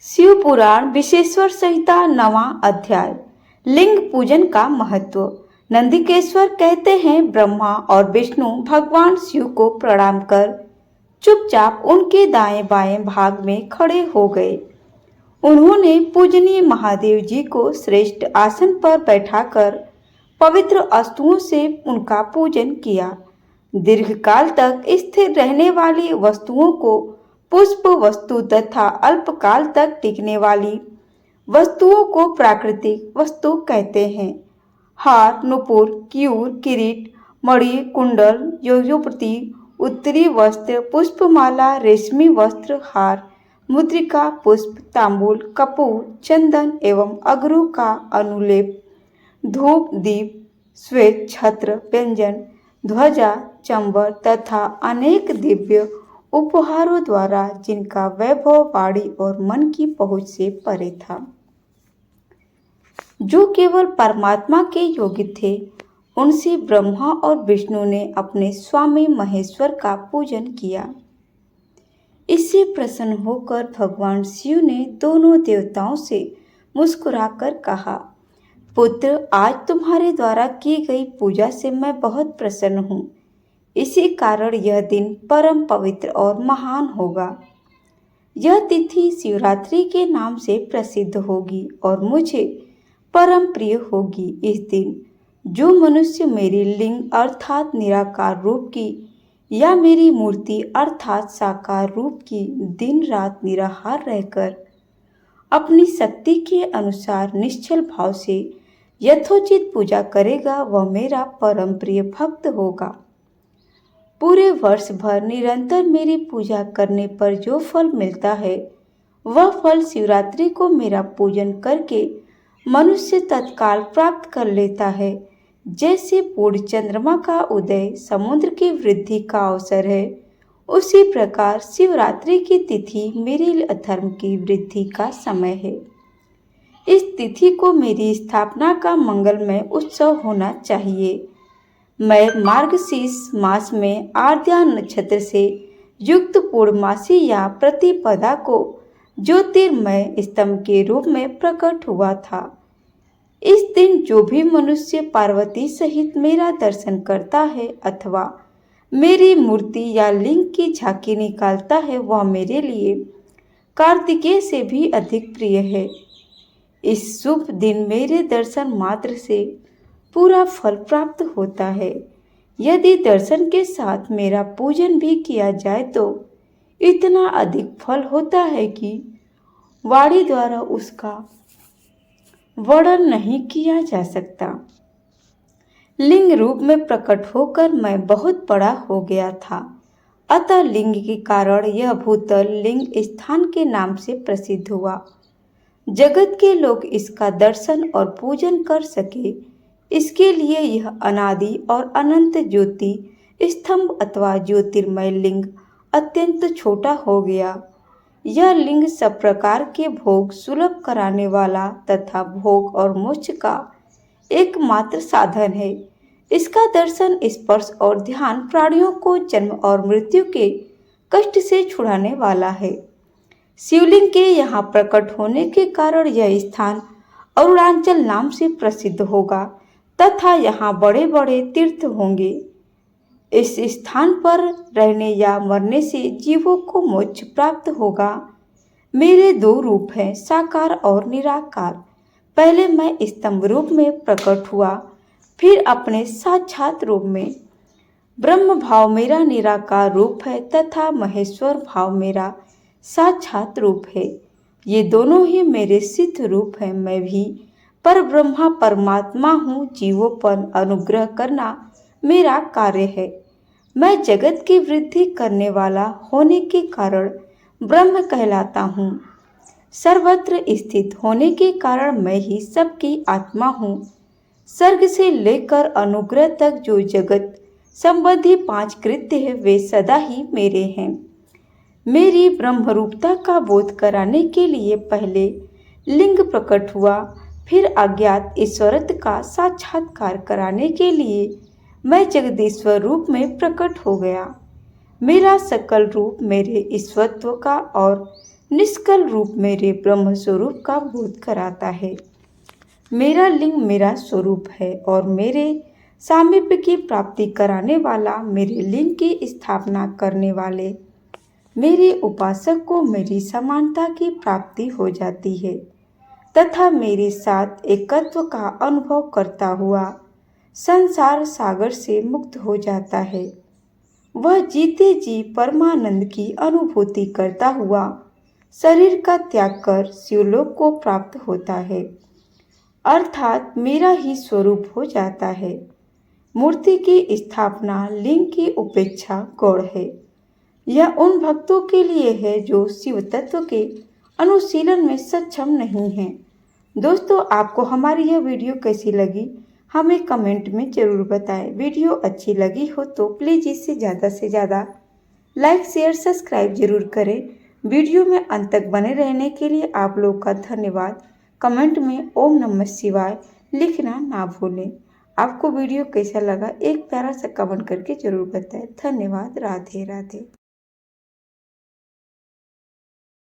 शिव पुराण विशेश्वर संहिता 9वां अध्याय। लिंग पूजन का महत्व। नंदिकेश्वर कहते हैं, ब्रह्मा और विष्णु भगवान शिव को प्रणाम कर चुपचाप उनके दाएं बाएं भाग में खड़े हो गए। उन्होंने पूजनीय महादेव जी को श्रेष्ठ आसन पर बैठाकर पवित्र वस्तुओं से उनका पूजन किया। दीर्घकाल तक स्थिर रहने वाली वस्तुओं को पुष्प वस्तु तथा अल्पकाल तक टिकने वाली वस्तुओं को प्राकृतिक वस्तु कहते हैं। हार, नुपुर, क्यूर, किरीट, मणि, कुंडल, यज्ञोपति, उत्तरी वस्त्र, पुष्पमाला, रेशमी वस्त्र, हार, मुद्रिका, पुष्प, तांबूल, कपूर, चंदन एवं अगरू का अनुलेप, धूप, दीप, श्वेत छत्र, व्यंजन, ध्वजा, चंबर तथा अनेक दिव्य उपहारों द्वारा जिनका वैभव वाणी और मन की पहुंच से परे था, जो केवल परमात्मा के योग्य थे, उनसे ब्रह्मा और विष्णु ने अपने स्वामी महेश्वर का पूजन किया। इससे प्रसन्न होकर भगवान शिव ने दोनों देवताओं से मुस्कुराकर कहा, पुत्र, आज तुम्हारे द्वारा की गई पूजा से मैं बहुत प्रसन्न हूँ। इसी कारण यह दिन परम पवित्र और महान होगा। यह तिथि शिवरात्रि के नाम से प्रसिद्ध होगी और मुझे परम प्रिय होगी। इस दिन जो मनुष्य मेरी लिंग अर्थात निराकार रूप की या मेरी मूर्ति अर्थात साकार रूप की दिन रात निराहार रहकर अपनी शक्ति के अनुसार निश्चल भाव से यथोचित पूजा करेगा, वह मेरा परम प्रिय भक्त होगा। पूरे वर्ष भर निरंतर मेरी पूजा करने पर जो फल मिलता है, वह फल शिवरात्रि को मेरा पूजन करके मनुष्य तत्काल प्राप्त कर लेता है। जैसे पूर्ण चंद्रमा का उदय समुद्र की वृद्धि का अवसर है, उसी प्रकार शिवरात्रि की तिथि मेरे अधर्म की वृद्धि का समय है। इस तिथि को मेरी स्थापना का मंगलमय उत्सव होना चाहिए। मैं मार्गशीर्ष मास में आद्या नक्षत्र से युक्त पूर्णमासी या प्रतिपदा को ज्योतिर्मय स्तंभ के रूप में प्रकट हुआ था। इस दिन जो भी मनुष्य पार्वती सहित मेरा दर्शन करता है अथवा मेरी मूर्ति या लिंग की झांकी निकालता है, वह मेरे लिए कार्तिकेय से भी अधिक प्रिय है। इस शुभ दिन मेरे दर्शन मात्र से पूरा फल प्राप्त होता है। यदि दर्शन के साथ मेरा पूजन भी किया जाए तो इतना अधिक फल होता है कि वाणी द्वारा उसका वर्णन नहीं किया जा सकता। लिंग रूप में प्रकट होकर मैं बहुत बड़ा हो गया था, अतः लिंग के कारण यह भूतल लिंग स्थान के नाम से प्रसिद्ध हुआ। जगत के लोग इसका दर्शन और पूजन कर सके, इसके लिए यह अनादि और अनंत ज्योति स्तंभ अथवा ज्योतिर्मय लिंग अत्यंत छोटा हो गया। यह लिंग सब प्रकार के भोग सुलभ कराने वाला तथा भोग और मोक्ष का एकमात्र साधन है। इसका दर्शन, स्पर्श और ध्यान प्राणियों को जन्म और मृत्यु के कष्ट से छुड़ाने वाला है। शिवलिंग के यहाँ प्रकट होने के कारण यह स्थान अरुणाचल नाम से प्रसिद्ध होगा तथा यहाँ बड़े बड़े तीर्थ होंगे। इस स्थान पर रहने या मरने से जीवों को मोक्ष प्राप्त होगा। मेरे दो रूप हैं, साकार और निराकार। पहले मैं स्तंभ रूप में प्रकट हुआ, फिर अपने साक्षात रूप में। ब्रह्म भाव मेरा निराकार रूप है तथा महेश्वर भाव मेरा साक्षात रूप है। ये दोनों ही मेरे सिद्ध रूप हैं। मैं भी पर ब्रह्मा परमात्मा हूँ। जीवों पर अनुग्रह करना मेरा कार्य है। मैं जगत की वृद्धि करने वाला होने के कारण ब्रह्म कहलाता हूँ। सर्वत्र स्थित होने के कारण मैं ही सबकी आत्मा हूँ। सर्ग से लेकर अनुग्रह तक जो जगत संबंधी 5 कृत्य है, वे सदा ही मेरे हैं। मेरी ब्रह्मरूपता का बोध कराने के लिए पहले लिंग प्रकट हुआ, फिर अज्ञात ईश्वरत्व का साक्षात्कार कराने के लिए मैं जगदीश्वर रूप में प्रकट हो गया। मेरा सकल रूप मेरे ईश्वरत्व का और निष्कल रूप मेरे ब्रह्म स्वरूप का बोध कराता है। मेरा लिंग मेरा स्वरूप है और मेरे सामीप्य की प्राप्ति कराने वाला, मेरे लिंग की स्थापना करने वाले मेरे उपासक को मेरी समानता की प्राप्ति हो जाती है तथा मेरे साथ एकत्व का अनुभव करता हुआ संसार सागर से मुक्त हो जाता है। वह जीते जी परमानंद की अनुभूति करता हुआ शरीर का त्याग कर शिवलोक को प्राप्त होता है, अर्थात मेरा ही स्वरूप हो जाता है। मूर्ति की स्थापना लिंग की उपेक्षा गौण है। यह उन भक्तों के लिए है जो शिव तत्व के अनुशीलन में सक्षम नहीं हैं। दोस्तों, आपको हमारी यह वीडियो कैसी लगी हमें कमेंट में ज़रूर बताएं। वीडियो अच्छी लगी हो तो प्लीज़ इसे ज़्यादा से ज़्यादा लाइक शेयर सब्सक्राइब जरूर करें। वीडियो में अंत तक बने रहने के लिए आप लोग का धन्यवाद। कमेंट में ओम नमः शिवाय लिखना ना भूलें। आपको वीडियो कैसा लगा एक प्यारा सा कमेंट करके जरूर बताएं। धन्यवाद। राधे राधे।